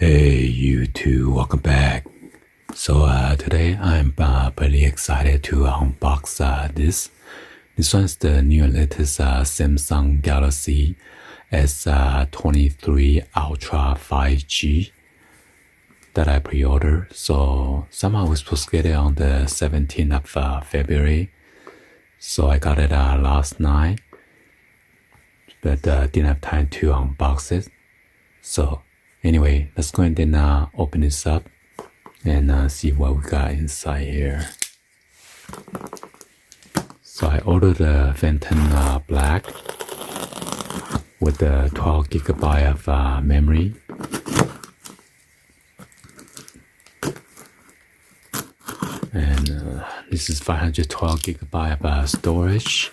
Hey you two, welcome back. So today I'm pretty excited to unbox this. This one's the new latest Samsung Galaxy S23 Ultra 5G that I pre-ordered. So somehow I was supposed to get it on the 17th of February. So I got it last night, but didn't have time to unbox it. So anyway, let's go ahead and open this up and see what we got inside here. So I ordered the Phantom Black with the 12 GB of memory. And this is 512 GB of storage.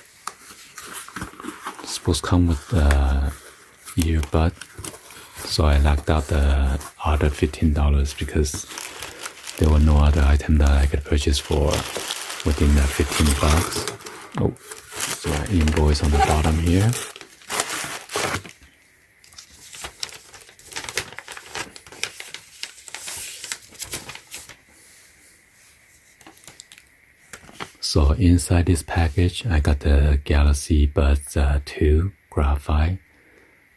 It's supposed to come with the earbud. So I locked out the other $15 because there were no other item that I could purchase for within the $15. Oh, so an invoice on the bottom here. So inside this package, I got the Galaxy Buds 2 Graphite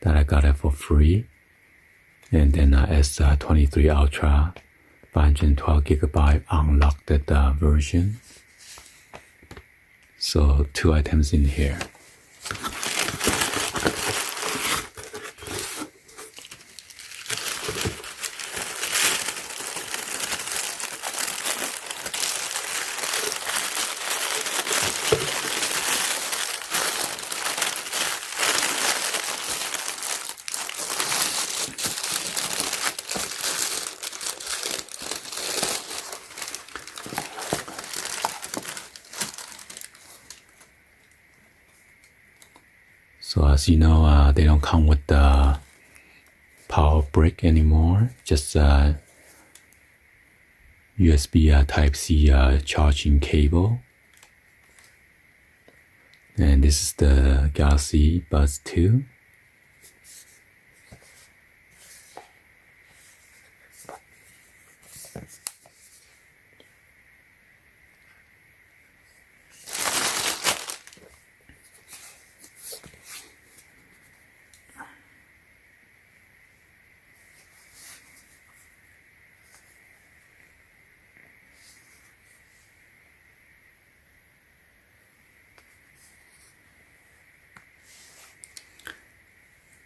that I got it for free. And then S23 Ultra 512 GB unlocked version. So 2 items in here. So as you know, they don't come with the power brick anymore, just USB Type-C charging cable. And this is the Galaxy Buds 2.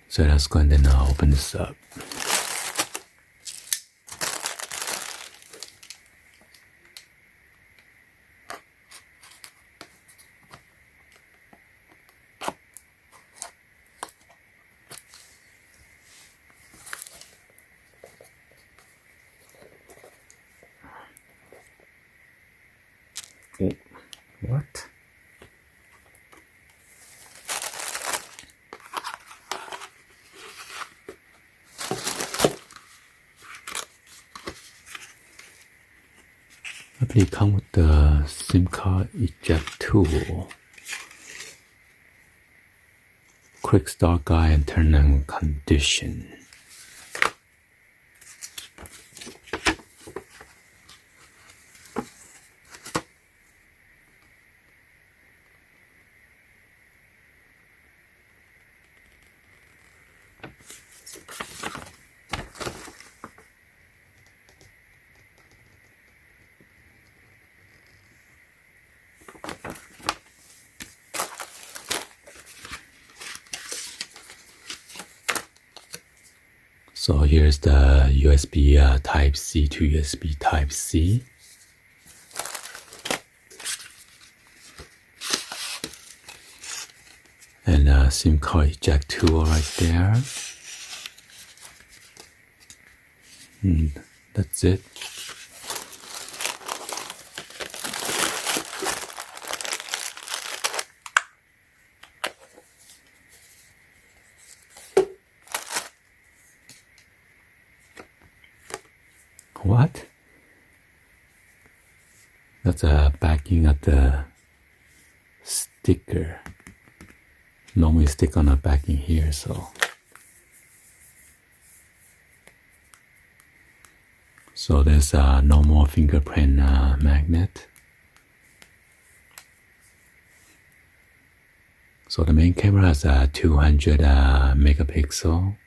So let's go and open this up. Oh, what? I believe it comes with the SIM card eject tool, quick start guide and turn on condition. So here's the USB Type-C to USB Type-C. And SIM card eject tool right there. And that's it. What? That's a backing of the sticker. Normally stick on the backing here, so So there's a normal fingerprint magnet. So the main camera has a 200 megapixel.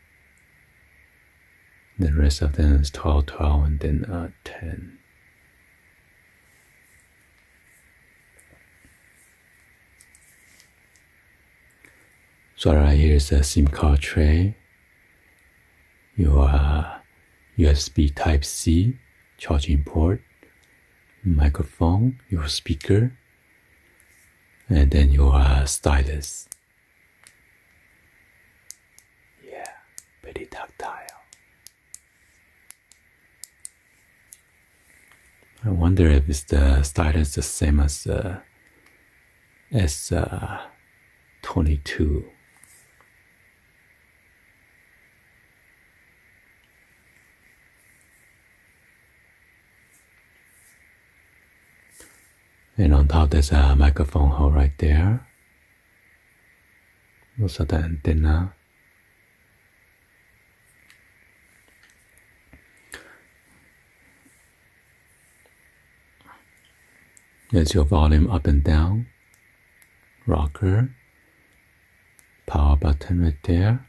The rest of them is 12, 12, and then 10. So right here is a SIM card tray, your USB Type-C charging port, microphone, your speaker, and then your stylus. Yeah, pretty tactile. I wonder if it's the stylus the same as the S22. And on top there's a microphone hole right there. Those are the antenna. There's your volume up and down, rocker, power button right there.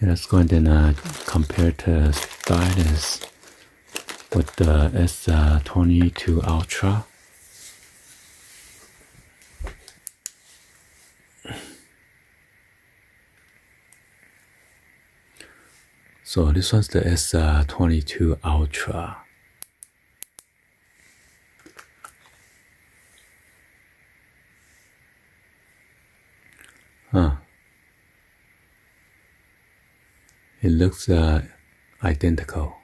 And let's go and then compare the stylus with the S22 Ultra. So this one's the S22 Ultra. It looks identical.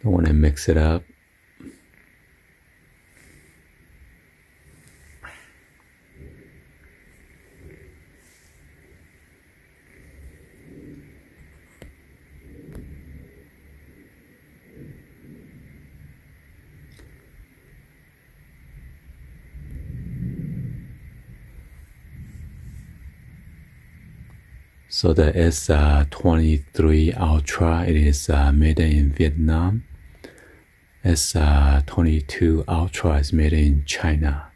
Don't want to mix it up. So the S23 Ultra, it is made in Vietnam. S22 Ultra is made in China.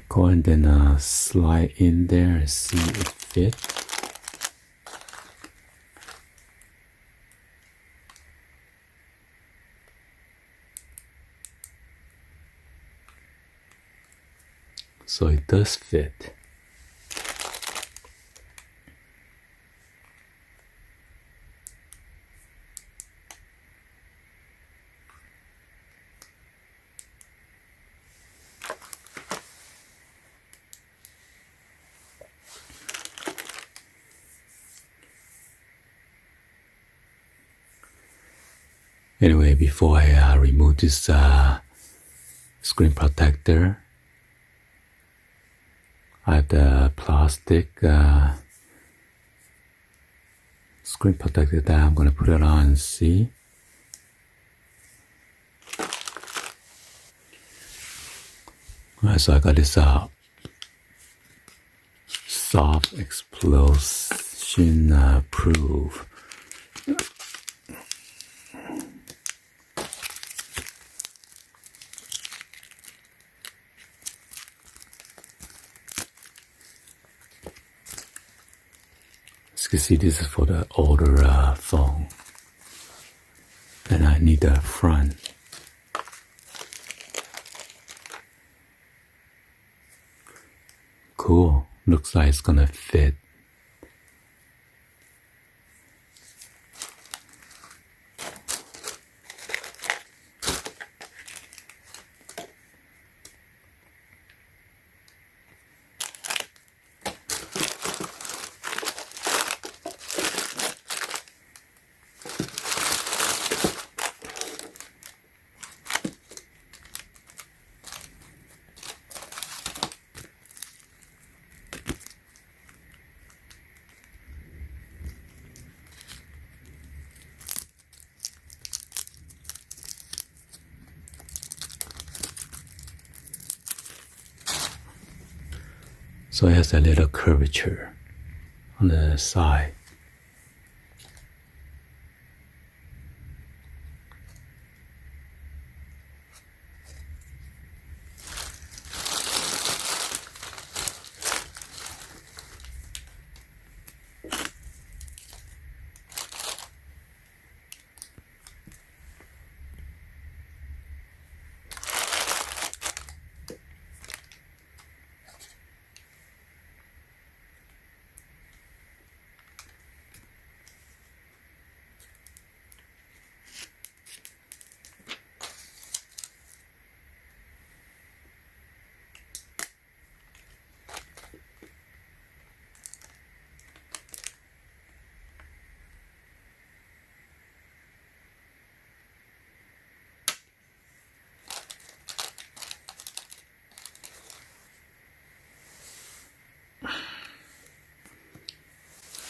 Go and then slide in there and see if it fits. So it does fit. Anyway, before I remove this screen protector, I have the plastic screen protector that I'm going to put it on and see. Alright, so I got this soft explosion proof. As you can see, this is for the older phone, and I need the front. Cool, looks like it's gonna fit. so it has a little curvature on the side.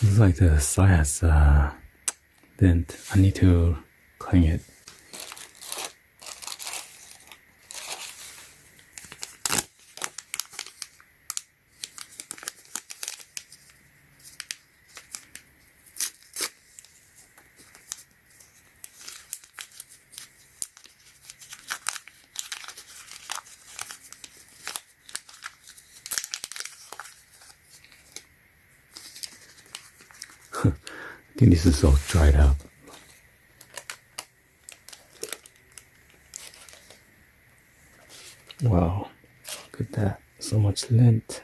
It's like the side has a dent. I need to clean it. I think this is all dried up. Wow, look at that. So much lint.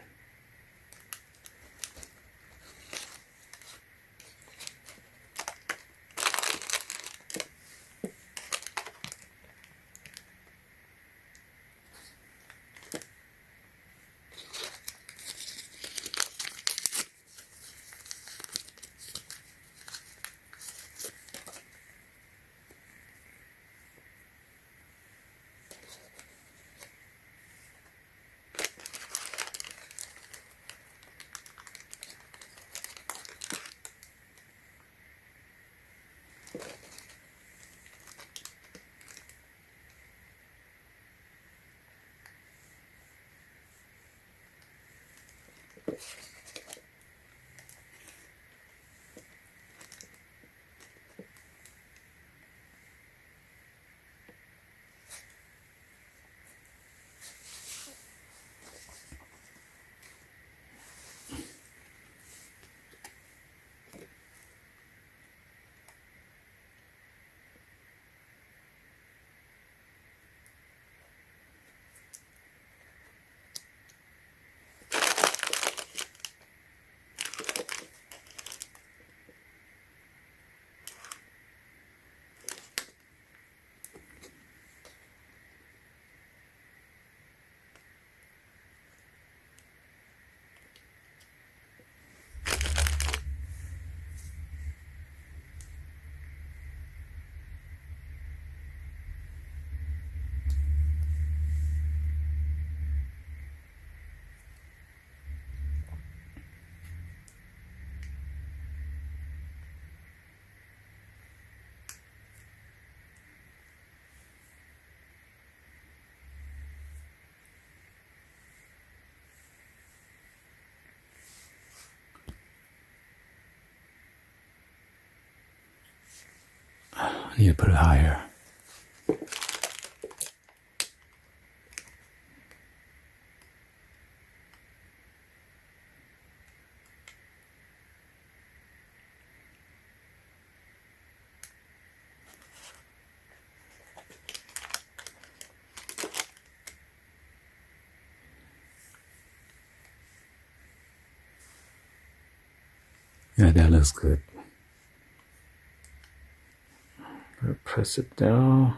I need to put it higher. Yeah, that looks good. Press it down.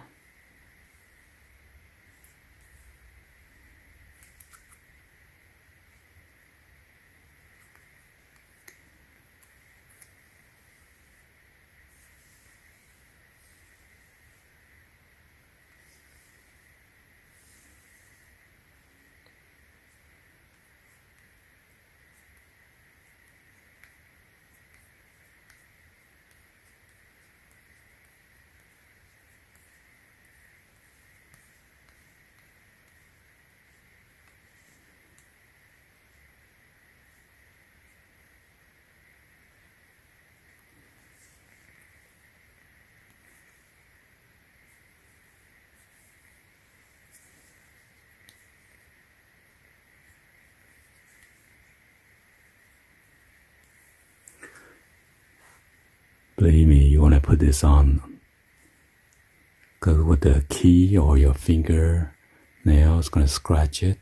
Believe me, you want to put this on. Because with the key or your finger nail, it's going to scratch it.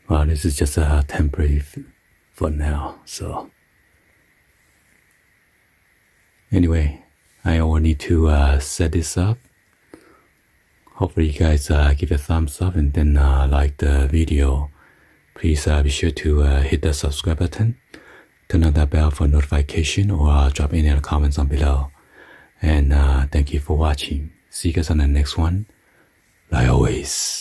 Well, this is just a temporary for now, so. Anyway, I will need to set this up. Hopefully you guys give a thumbs up and then like the video. Please be sure to hit the subscribe button, turn on that bell for notification, or drop any other comments on below. And thank you for watching. See you guys on the next one. Like always.